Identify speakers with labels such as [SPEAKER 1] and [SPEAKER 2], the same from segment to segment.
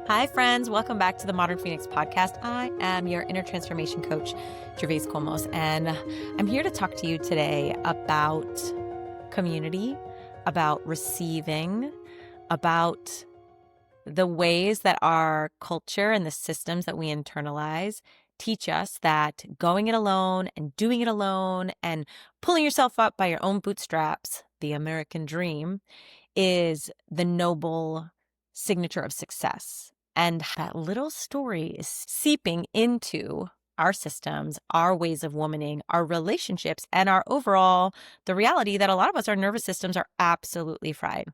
[SPEAKER 1] Hi, friends. Welcome back to the Modern Phoenix podcast. I am your inner transformation coach, Gervase Kolmos, and I'm here to talk to you today about community, about receiving, about the ways that our culture and the systems that we internalize teach us that going it alone and doing it alone and pulling yourself up by your own bootstraps, the American dream, is the noble signature of success. And that little story is seeping into our systems, our ways of womaning, our relationships, and our overall, the reality that a lot of us, our nervous systems are absolutely fried.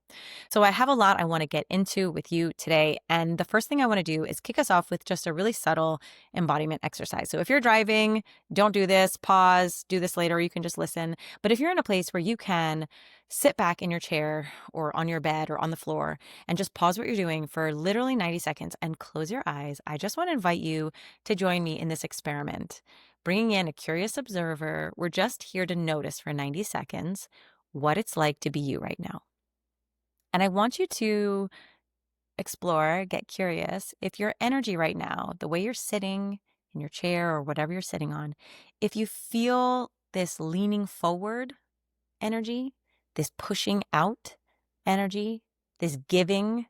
[SPEAKER 1] So I have a lot I want to get into with you today. And the first thing I want to do is kick us off with just a really subtle embodiment exercise. So if you're driving, don't do this, pause, do this later, you can just listen. But if you're in a place where you can sit back in your chair or on your bed or on the floor and just pause what you're doing for literally 90 seconds and close your eyes, I just want to invite you to join me in this experiment. Bringing in a curious observer, we're just here to notice for 90 seconds what it's like to be you right now. And I want you to explore, get curious, if your energy right now, the way you're sitting in your chair or whatever you're sitting on, if you feel this leaning forward energy, this pushing out energy, this giving,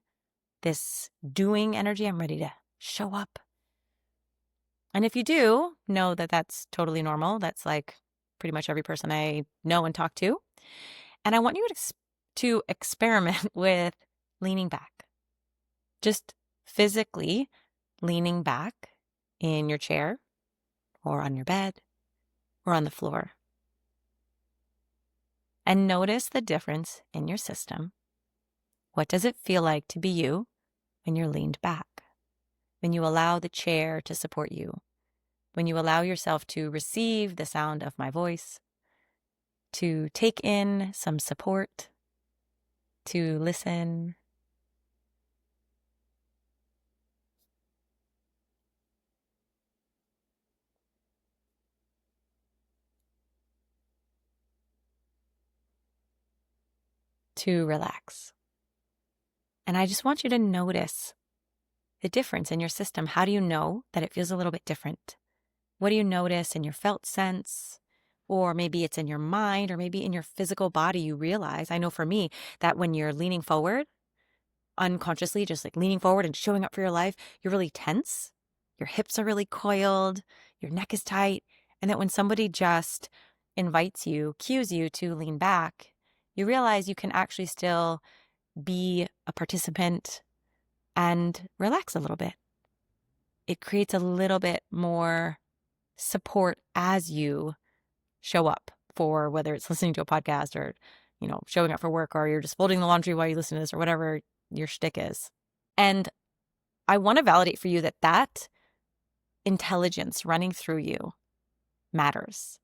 [SPEAKER 1] this doing energy, I'm ready to show up. And if you do, know that that's totally normal. That's like pretty much every person I know and talk to. And I want you to experiment with leaning back. Just physically leaning back in your chair or on your bed or on the floor. And notice the difference in your system. What does it feel like to be you when you're leaned back? When you allow the chair to support you? When you allow yourself to receive the sound of my voice? To take in some support? To listen? To relax. And I just want you to notice the difference in your system. How do you know that it feels a little bit different? What do you notice in your felt sense? Or maybe it's in your mind, or maybe in your physical body. You realize, I know for me, that when you're leaning forward, unconsciously, just like leaning forward and showing up for your life, you're really tense. Your hips are really coiled. Your neck is tight. And that when somebody just invites you, cues you to lean back, you realize you can actually still be a participant and relax a little bit. It creates a little bit more support as you show up for whether it's listening to a podcast or, showing up for work, or you're just folding the laundry while you listen to this, or whatever your shtick is. And I want to validate for you that intelligence running through you matters.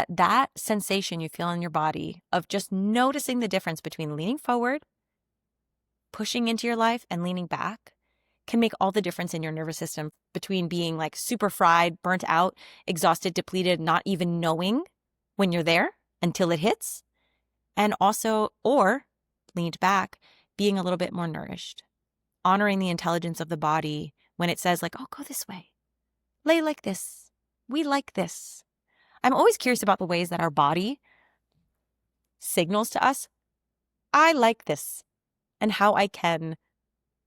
[SPEAKER 1] That sensation you feel in your body of just noticing the difference between leaning forward, pushing into your life, and leaning back can make all the difference in your nervous system between being like super fried, burnt out, exhausted, depleted, not even knowing when you're there until it hits, and also, or leaned back, being a little bit more nourished, honoring the intelligence of the body when it says like, oh, go this way, lay like this, we like this. I'm always curious about the ways that our body signals to us, I like this, and how I can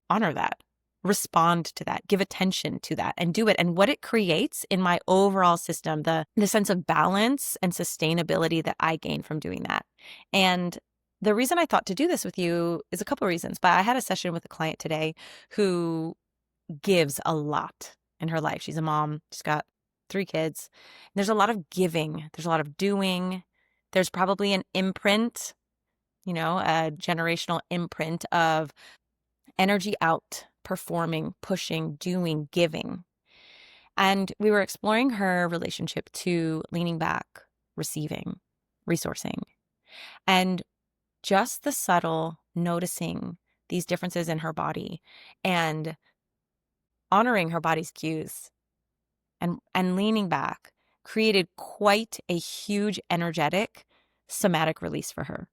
[SPEAKER 1] honor that, respond to that, give attention to that, and do it, and what it creates in my overall system, the sense of balance and sustainability that I gain from doing that. And the reason I thought to do this with you is a couple of reasons, but I had a session with a client today who gives a lot in her life. She's a mom. She's got 3 kids. There's a lot of giving. There's a lot of doing. There's probably an imprint, a generational imprint of energy out, performing, pushing, doing, giving. And we were exploring her relationship to leaning back, receiving, resourcing, and just the subtle noticing these differences in her body and honoring her body's cues and leaning back created quite a huge energetic somatic release for her.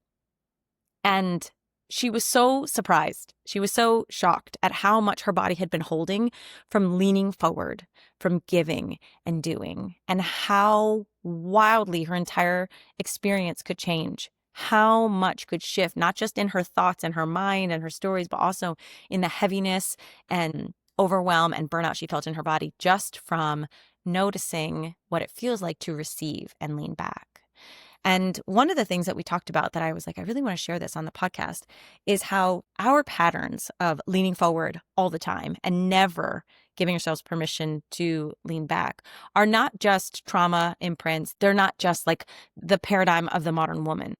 [SPEAKER 1] And she was so surprised. She was so shocked at how much her body had been holding from leaning forward, from giving and doing, and how wildly her entire experience could change, how much could shift, not just in her thoughts and her mind and her stories, but also in the heaviness and overwhelm and burnout she felt in her body just from noticing what it feels like to receive and lean back. And one of the things that we talked about that I was like, I really want to share this on the podcast is how our patterns of leaning forward all the time and never giving ourselves permission to lean back are not just trauma imprints. They're not just like the paradigm of the modern woman.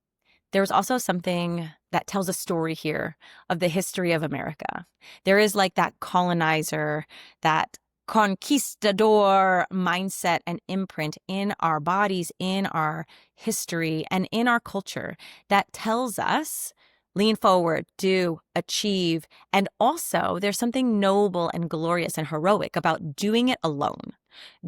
[SPEAKER 1] There's also something that tells a story here of the history of America. There is like that colonizer, that conquistador mindset and imprint in our bodies, in our history, and in our culture that tells us lean forward, do, achieve. And also there's something noble and glorious and heroic about doing it alone,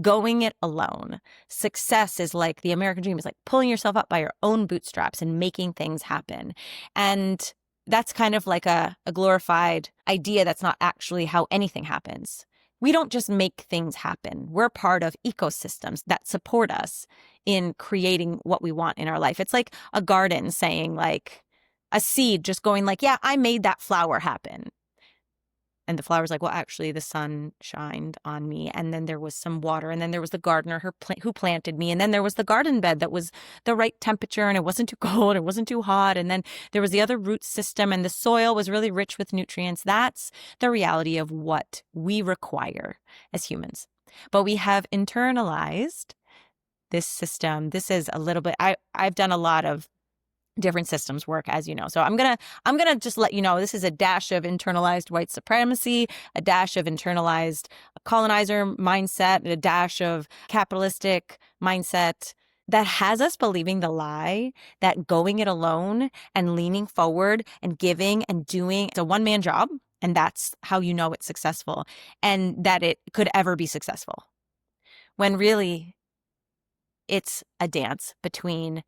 [SPEAKER 1] going it alone. Success is like the American dream is like pulling yourself up by your own bootstraps and making things happen. And that's kind of like a glorified idea that's not actually how anything happens. We don't just make things happen. We're part of ecosystems that support us in creating what we want in our life. It's like a garden saying like a seed just going like, yeah, I made that flower happen. And the flower's like, well, actually the sun shined on me. And then there was some water. And then there was the gardener who planted me. And then there was the garden bed that was the right temperature. And it wasn't too cold. It wasn't too hot. And then there was the other root system. And the soil was really rich with nutrients. That's the reality of what we require as humans. But we have internalized this system. This is a little bit, I've done a lot of different systems work, as you know. So I'm gonna just let you know this is a dash of internalized white supremacy, a dash of internalized colonizer mindset, a dash of capitalistic mindset that has us believing the lie that going it alone and leaning forward and giving and doing, it's a one-man job, and that's how you know it's successful, and that it could ever be successful. When really it's a dance between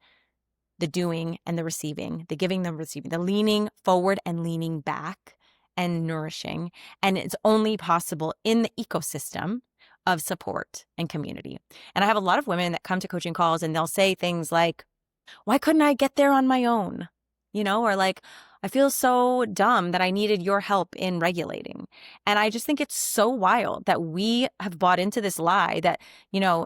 [SPEAKER 1] the doing and the receiving, the giving, the receiving, the leaning forward and leaning back and nourishing. And it's only possible in the ecosystem of support and community. And I have a lot of women that come to coaching calls and they'll say things like, why couldn't I get there on my own? Or like, I feel so dumb that I needed your help in regulating. And I just think it's so wild that we have bought into this lie that,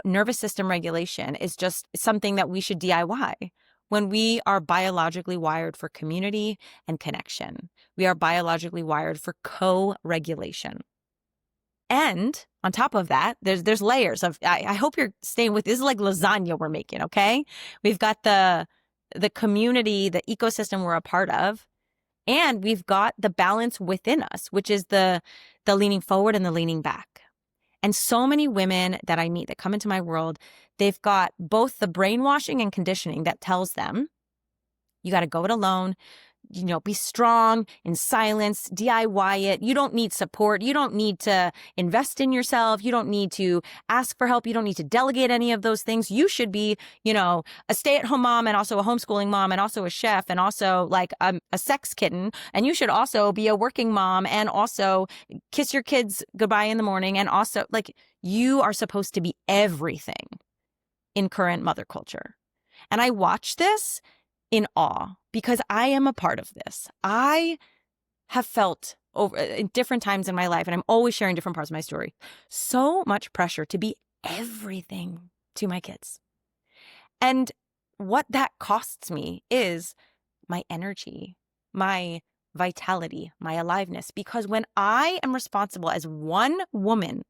[SPEAKER 1] nervous system regulation is just something that we should DIY. When we are biologically wired for community and connection, we are biologically wired for co-regulation. And on top of that, there's layers of, I hope you're staying with, this is like lasagna we're making, okay? We've got the community, the ecosystem we're a part of, and we've got the balance within us, which is the leaning forward and the leaning back. And so many women that I meet that come into my world, they've got both the brainwashing and conditioning that tells them, you got to go it alone, be strong in silence, DIY it. You don't need support. You don't need to invest in yourself. You don't need to ask for help. You don't need to delegate any of those things. You should be, a stay-at-home mom and also a homeschooling mom and also a chef and also like a sex kitten. And you should also be a working mom and also kiss your kids goodbye in the morning. And also like you are supposed to be everything in current mother culture. And I watch this in awe because I am a part of this. I have felt over in different times in my life, and I'm always sharing different parts of my story, so much pressure to be everything to my kids. And what that costs me is my energy, my vitality, my aliveness. Because when I am responsible as one woman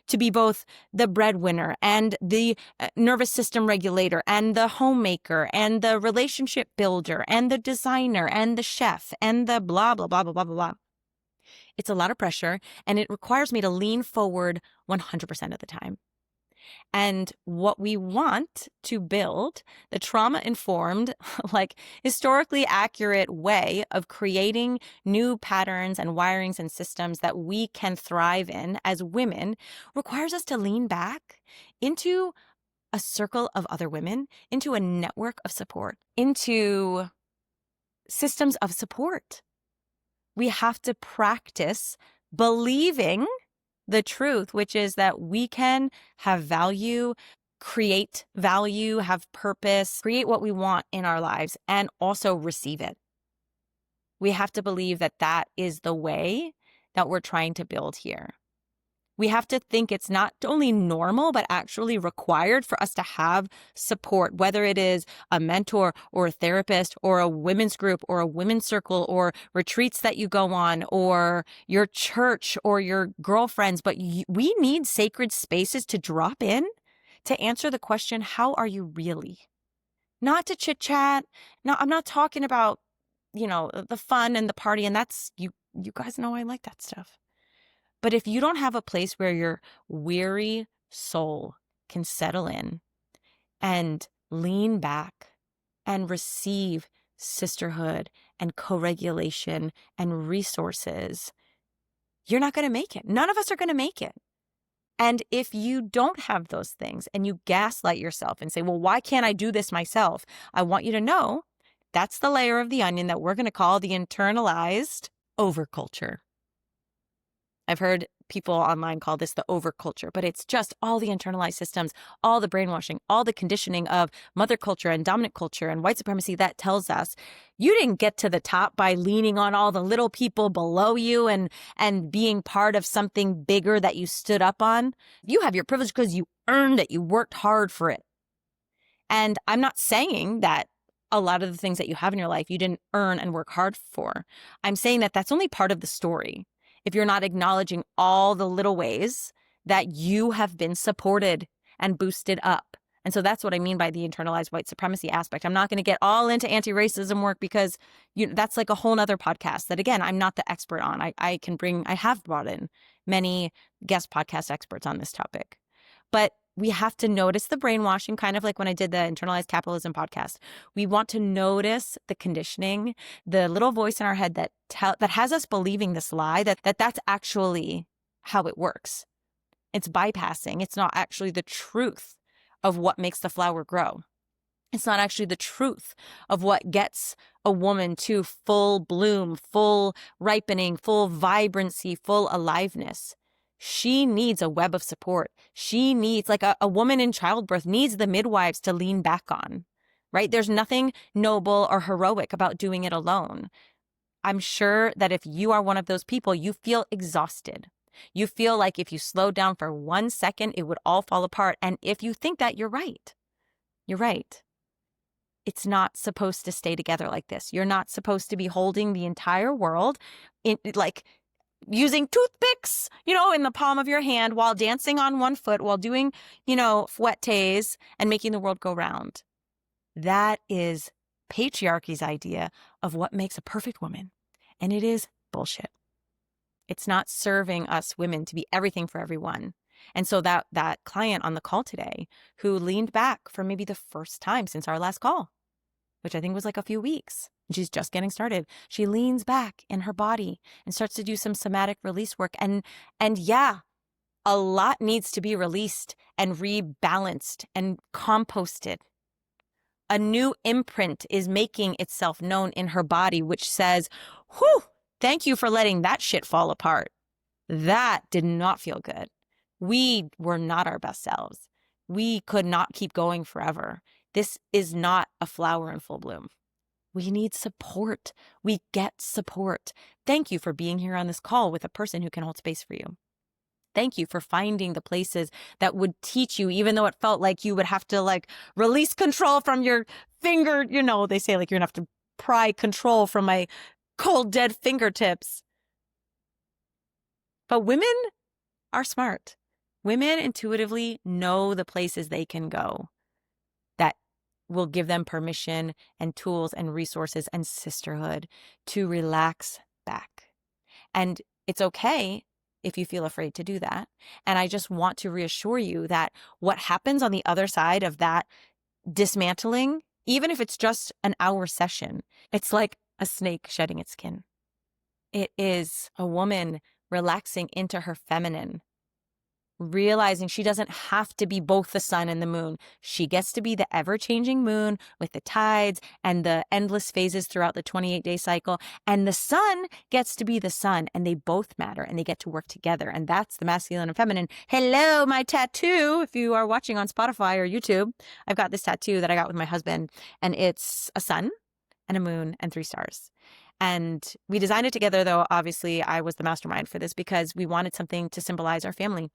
[SPEAKER 1] to be both the breadwinner and the nervous system regulator and the homemaker and the relationship builder and the designer and the chef and the blah, blah, blah, blah, blah, blah, blah, it's a lot of pressure and it requires me to lean forward 100% of the time. And what we want to build, the trauma-informed, like historically accurate way of creating new patterns and wirings and systems that we can thrive in as women, requires us to lean back into a circle of other women, into a network of support, into systems of support. We have to practice believing the truth, which is that we can have value, create value, have purpose, create what we want in our lives, and also receive it. We have to believe that that is the way that we're trying to build here. We have to think it's not only normal, but actually required for us to have support, whether it is a mentor or a therapist or a women's group or a women's circle or retreats that you go on or your church or your girlfriends. But we need sacred spaces to drop in to answer the question, how are you really? Not to chit chat. No, I'm not talking about, the fun and the party. And that's, you guys know I like that stuff. But if you don't have a place where your weary soul can settle in and lean back and receive sisterhood and co-regulation and resources, you're not going to make it. None of us are going to make it. And if you don't have those things and you gaslight yourself and say, well, why can't I do this myself? I want you to know that's the layer of the onion that we're going to call the internalized overculture. I've heard people online call this the overculture, but it's just all the internalized systems, all the brainwashing, all the conditioning of mother culture and dominant culture and white supremacy that tells us you didn't get to the top by leaning on all the little people below you and being part of something bigger that you stood up on. You have your privilege because you earned it. You worked hard for it. And I'm not saying that a lot of the things that you have in your life you didn't earn and work hard for. I'm saying that that's only part of the story. If you're not acknowledging all the little ways that you have been supported and boosted up. And so that's what I mean by the internalized white supremacy aspect. I'm not going to get all into anti-racism work because that's like a whole nother podcast that, again, I'm not the expert on. I have brought in many guest podcast experts on this topic. But we have to notice the brainwashing, kind of like when I did the internalized capitalism podcast. We want to notice the conditioning, the little voice in our head that has us believing this lie, that's actually how it works. It's bypassing. It's not actually the truth of what makes the flower grow. It's not actually the truth of what gets a woman to full bloom, full ripening, full vibrancy, full aliveness. She needs a web of support. She needs, like a woman in childbirth needs the midwives to lean back on, right? There's nothing noble or heroic about doing it alone. I'm sure that if you are one of those people, you feel exhausted. You feel like if you slowed down for 1 second, it would all fall apart. And if you think that, you're right. You're right. It's not supposed to stay together like this. You're not supposed to be holding the entire world in using toothpicks, in the palm of your hand while dancing on one foot, while doing, fouettes and making the world go round. That is patriarchy's idea of what makes a perfect woman. And it is bullshit. It's not serving us women to be everything for everyone. And so that client on the call today who leaned back for maybe the first time since our last call, which I think was like a few weeks, and she's just getting started. She leans back in her body and starts to do some somatic release work. And yeah, a lot needs to be released and rebalanced and composted. A new imprint is making itself known in her body, which says, whew, thank you for letting that shit fall apart. That did not feel good. We were not our best selves. We could not keep going forever. This is not a flower in full bloom. We need support. We get support. Thank you for being here on this call with a person who can hold space for you. Thank you for finding the places that would teach you, even though it felt like you would have to release control from your finger. They say you're gonna have to pry control from my cold, dead fingertips. But women are smart. Women intuitively know the places they can go that will give them permission and tools and resources and sisterhood to relax back. And it's okay if you feel afraid to do that. And I just want to reassure you that what happens on the other side of that dismantling, even if it's just an hour session, it's like a snake shedding its skin. It is a woman relaxing into her feminine realizing she doesn't have to be both the sun and the moon. She gets to be the ever-changing moon with the tides and the endless phases throughout the 28-day cycle. And the sun gets to be the sun, and they both matter, and they get to work together. And that's the masculine and feminine. Hello, my tattoo. If you are watching on Spotify or YouTube, I've got this tattoo that I got with my husband, and it's a sun and a moon and 3 stars. And we designed it together, though obviously I was the mastermind for this because we wanted something to symbolize our family.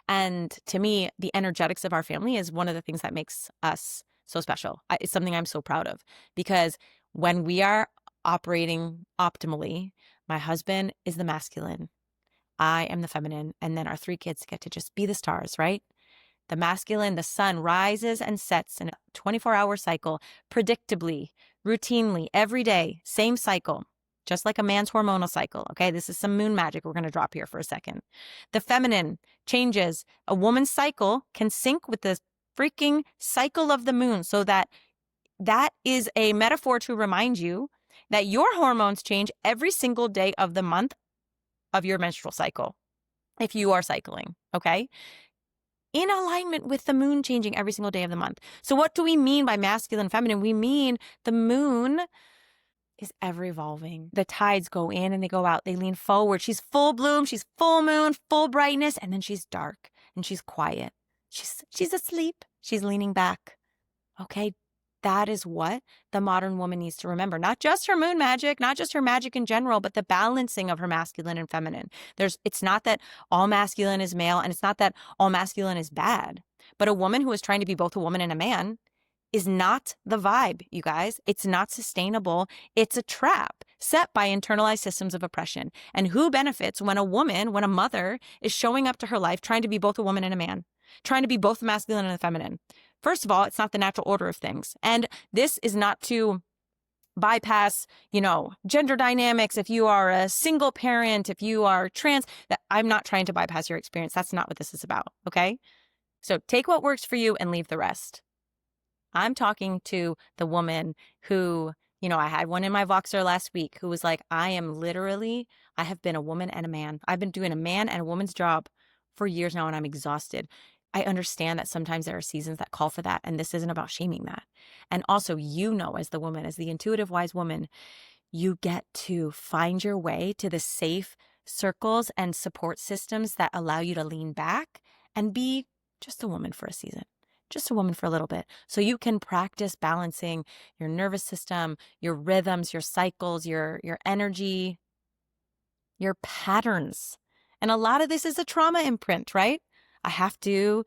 [SPEAKER 1] And to me, the energetics of our family is one of the things that makes us so special. It's something I'm so proud of, because when we are operating optimally, my husband is the masculine, I am the feminine, and then our 3 kids get to just be the stars, right? The masculine, the sun rises and sets in a 24-hour cycle, predictably, routinely, every day, same cycle, just like a man's hormonal cycle. Okay, this is some moon magic we're going to drop here for a second. The feminine changes. A woman's cycle can sync with the freaking cycle of the moon, so that is a metaphor to remind you that your hormones change every single day of the month of your menstrual cycle, if you are cycling, okay? In alignment with the moon changing every single day of the month. So what do we mean by masculine, feminine? We mean the moon is ever evolving. The tides go in and they go out. They lean forward. She's full bloom. She's full moon, full brightness. And then she's dark and she's quiet. She's asleep. She's leaning back. Okay. That is what the modern woman needs to remember. Not just her moon magic, not just her magic in general, but the balancing of her masculine and feminine. It's not that all masculine is male, and it's not that all masculine is bad. But a woman who is trying to be both a woman and a man is not the vibe, you guys. It's not sustainable. It's a trap set by internalized systems of oppression. And who benefits when a mother is showing up to her life trying to be both a woman and a man, trying to be both the masculine and the feminine? First of all, it's not the natural order of things. And this is not to bypass, gender dynamics. If you are a single parent, if you are trans, I'm not trying to bypass your experience. That's not what this is about. Okay. So take what works for you and leave the rest. I'm talking to the woman who, I had one in my Voxer last week who was like, I have been a woman and a man. I've been doing a man and a woman's job for years now, and I'm exhausted. I understand that sometimes there are seasons that call for that, and this isn't about shaming that. And also, as the woman, as the intuitive, wise woman, you get to find your way to the safe circles and support systems that allow you to lean back and be just a woman for a season, just a woman for a little bit. So you can practice balancing your nervous system, your rhythms, your cycles, your energy, your patterns. And a lot of this is a trauma imprint, right? I have to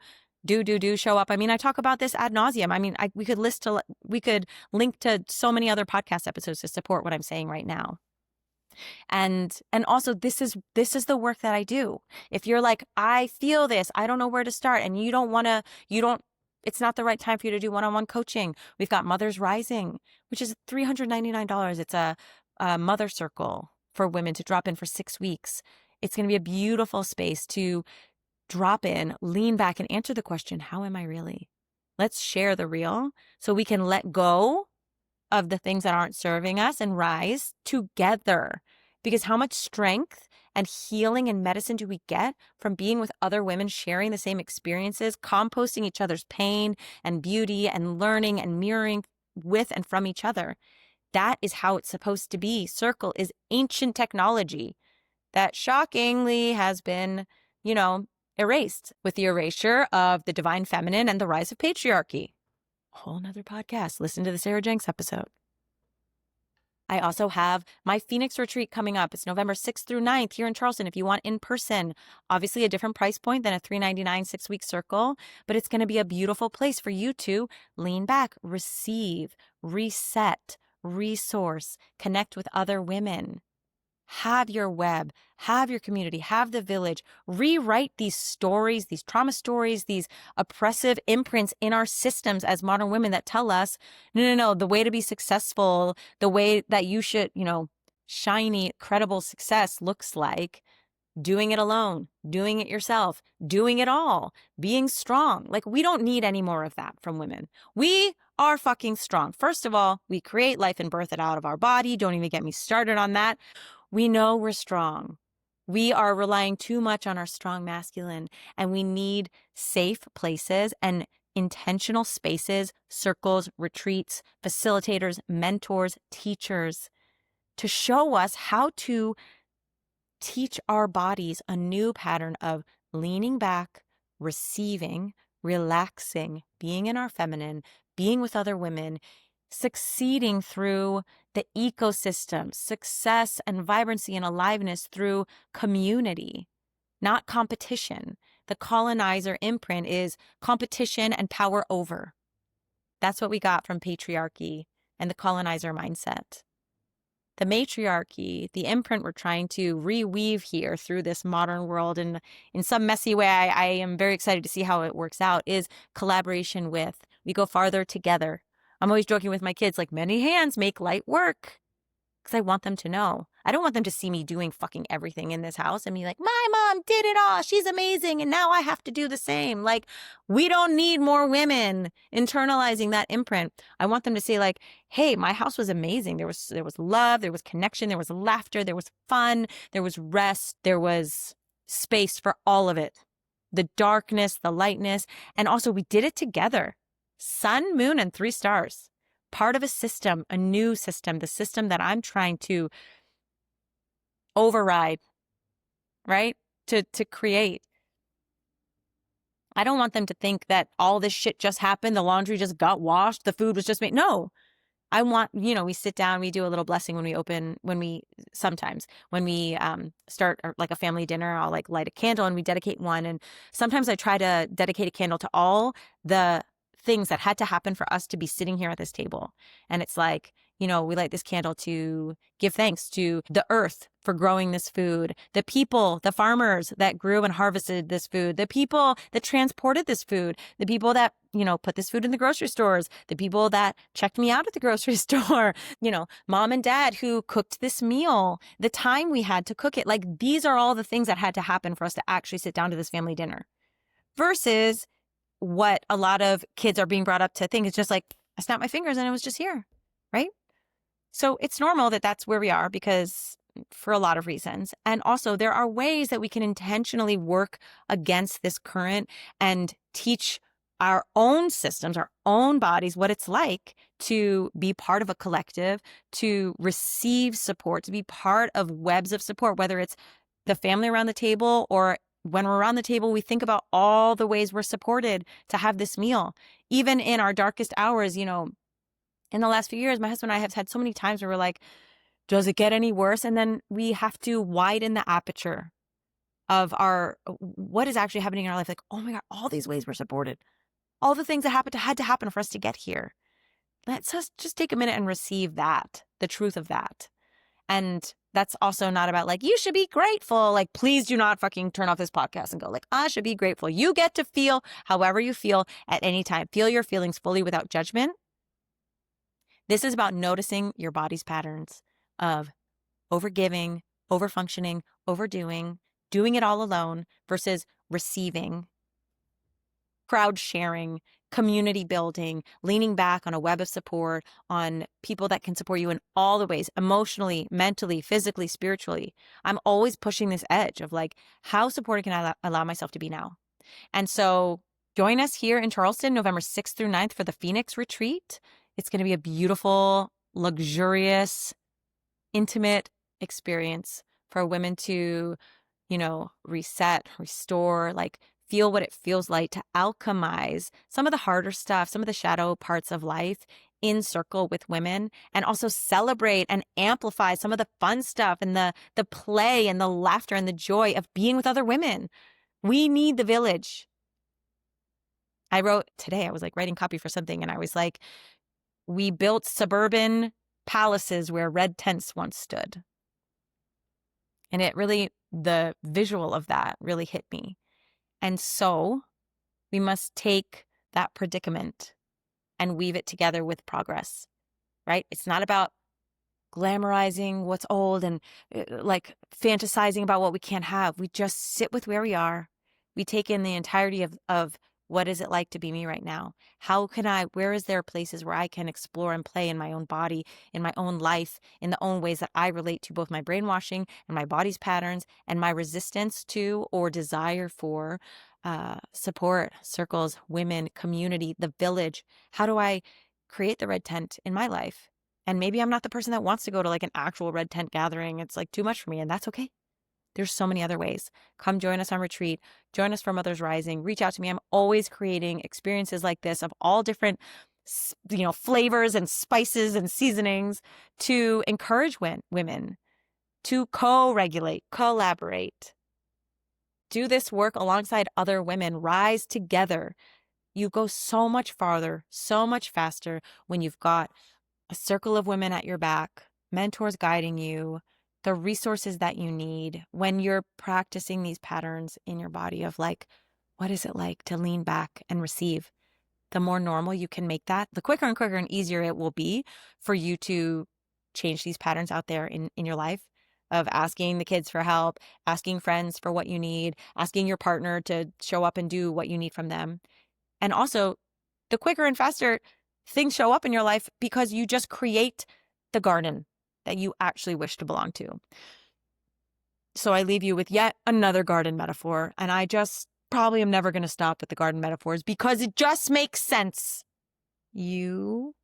[SPEAKER 1] show up. I mean, I talk about this ad nauseum. I mean, we could link to so many other podcast episodes to support what I'm saying right now. And also this is the work that I do. If you're like, I feel this, I don't know where to start, and it's not the right time for you to do one-on-one coaching. We've got Mothers Rising, which is $399. It's a mother circle for women to drop in for 6 weeks. It's going to be a beautiful space to drop in, lean back, and answer the question, how am I really? Let's share the real so we can let go of the things that aren't serving us and rise together. Because how much strength and healing and medicine do we get from being with other women, sharing the same experiences, composting each other's pain and beauty, and learning and mirroring with and from each other? That is how it's supposed to be. Circle is ancient technology that shockingly has been, erased with the erasure of the divine feminine and the rise of patriarchy. A whole nother podcast. Listen to the Sarah Jenks episode. I also have my Phoenix retreat coming up. It's November 6th through 9th here in Charleston. If you want in person, obviously a different price point than a $399 6-week circle, but it's going to be a beautiful place for you to lean back, receive, reset, resource, connect with other women. Have your web, have your community, have the village, rewrite these stories, these trauma stories, these oppressive imprints in our systems as modern women that tell us, no, the way to be successful, the way that you should, shiny, credible success looks like doing it alone, doing it yourself, doing it all, being strong. Like, we don't need any more of that from women. We are fucking strong. First of all, we create life and birth it out of our body. Don't even get me started on that. We know we're strong. We are relying too much on our strong masculine, and we need safe places and intentional spaces, circles, retreats, facilitators, mentors, teachers to show us how to teach our bodies a new pattern of leaning back, receiving, relaxing, being in our feminine, being with other women, succeeding through the ecosystem, success and vibrancy and aliveness through community, not competition. The colonizer imprint is competition and power over. That's what we got from patriarchy and the colonizer mindset. The matriarchy, the imprint we're trying to reweave here through this modern world, and in some messy way, I am very excited to see how it works out, is collaboration with. We go farther together. I'm always joking with my kids, like, many hands make light work. Because I want them to know. I don't want them to see me doing fucking everything in this house and be like, my mom did it all. She's amazing. And now I have to do the same. Like, we don't need more women internalizing that imprint. I want them to say, like, hey, my house was amazing. There was love, there was connection, there was laughter, there was fun, there was rest, there was space for all of it. The darkness, the lightness. And also we did it together. Sun, moon, and 3 stars. Part of a system, a new system, the system that I'm trying to override, right? To create. I don't want them to think that all this shit just happened, the laundry just got washed, the food was just made. No. I want, we sit down, we do a little blessing when we start like a family dinner, I'll like light a candle and we dedicate one. And sometimes I try to dedicate a candle to all the things that had to happen for us to be sitting here at this table. And it's like, we light this candle to give thanks to the earth for growing this food, the people, the farmers that grew and harvested this food, the people that transported this food, the people that, put this food in the grocery stores, the people that checked me out at the grocery store, mom and dad who cooked this meal, the time we had to cook it. Like, these are all the things that had to happen for us to actually sit down to this family dinner. Versus what a lot of kids are being brought up to think is just like, I snapped my fingers and it was just here, right? So it's normal that that's where we are, because for a lot of reasons. And also there are ways that we can intentionally work against this current and teach our own systems, our own bodies, what it's like to be part of a collective, to receive support, to be part of webs of support, whether it's the family around the table or when we're around the table, we think about all the ways we're supported to have this meal. Even in our darkest hours, in the last few years, my husband and I have had so many times where we're like, does it get any worse? And then we have to widen the aperture of what is actually happening in our life. Like, oh my God, all these ways we're supported. All the things that had to happen for us to get here. Let's just take a minute and receive that, the truth of that. And that's also not about like, you should be grateful. Like, please do not fucking turn off this podcast and go like, I should be grateful. You get to feel however you feel at any time. Feel your feelings fully without judgment. This is about noticing your body's patterns of overgiving, overfunctioning, overdoing, doing it all alone versus receiving, crowd sharing, community building, leaning back on a web of support, on people that can support you in all the ways, emotionally, mentally, physically, spiritually. I'm always pushing this edge of like, how supported can I allow myself to be now? And so join us here in Charleston, November 6th through 9th for the Phoenix Retreat. It's going to be a beautiful, luxurious, intimate experience for women to, reset, restore, like feel what it feels like to alchemize some of the harder stuff, some of the shadow parts of life in circle with women, and also celebrate and amplify some of the fun stuff and the play and the laughter and the joy of being with other women. We need the village. I wrote today, I was like writing copy for something, and I was like, we built suburban palaces where red tents once stood. And it really, the visual of that really hit me. And so we must take that predicament and weave it together with progress, right? It's not about glamorizing what's old and like fantasizing about what we can't have. We just sit with where we are. We take in the entirety of What is it like to be me right now? Where is there places where I can explore and play in my own body, in my own life, in the own ways that I relate to both my brainwashing and my body's patterns and my resistance to or desire for support, circles, women, community, the village? How do I create the red tent in my life? And maybe I'm not the person that wants to go to like an actual red tent gathering. It's like too much for me, and that's okay. There's so many other ways. Come join us on retreat. Join us for Mothers Rising. Reach out to me. I'm always creating experiences like this of all different, flavors and spices and seasonings to encourage women to co-regulate, collaborate, do this work alongside other women, rise together. You go so much farther, so much faster when you've got a circle of women at your back, mentors guiding you, the resources that you need when you're practicing these patterns in your body of like, what is it like to lean back and receive? The more normal you can make that, the quicker and quicker and easier it will be for you to change these patterns out there in your life of asking the kids for help, asking friends for what you need, asking your partner to show up and do what you need from them. And also, the quicker and faster things show up in your life because you just create the garden that you actually wish to belong to. So I leave you with yet another garden metaphor, and I just probably am never going to stop with the garden metaphors because it just makes sense. You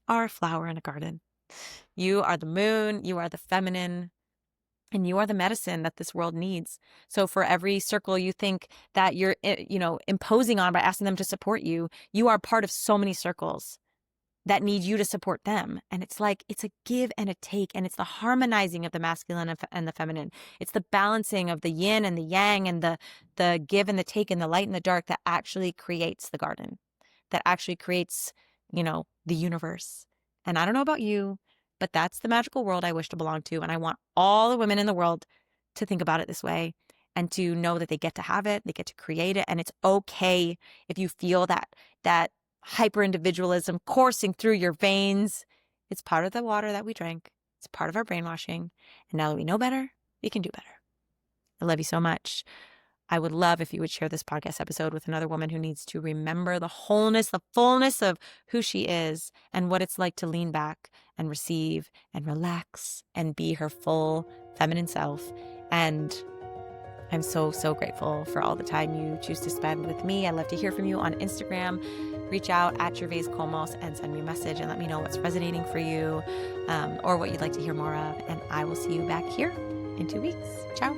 [SPEAKER 1] are a flower in a garden. You are the moon, you are the feminine, and you are the medicine that this world needs. So for every circle you think that you're, imposing on by asking them to support you, you are part of so many circles that need you to support them. And it's like, it's a give and a take, and it's the harmonizing of the masculine and the feminine. It's the balancing of the yin and the yang and the give and the take and the light and the dark that actually creates the garden, that actually creates, the universe. And I don't know about you, but that's the magical world I wish to belong to. And I want all the women in the world to think about it this way and to know that they get to have it, they get to create it. And it's okay if you feel that hyper-individualism coursing through your veins. It's part of the water that we drank. It's part of our brainwashing. And now that we know better, we can do better. I love you so much. I would love if you would share this podcast episode with another woman who needs to remember the wholeness, the fullness of who she is and what it's like to lean back and receive and relax and be her full feminine self. And I'm so, so grateful for all the time you choose to spend with me. I'd love to hear from you on Instagram. Reach out at Gervase Kolmos and send me a message and let me know what's resonating for you or what you'd like to hear more of. And I will see you back here in 2 weeks. Ciao.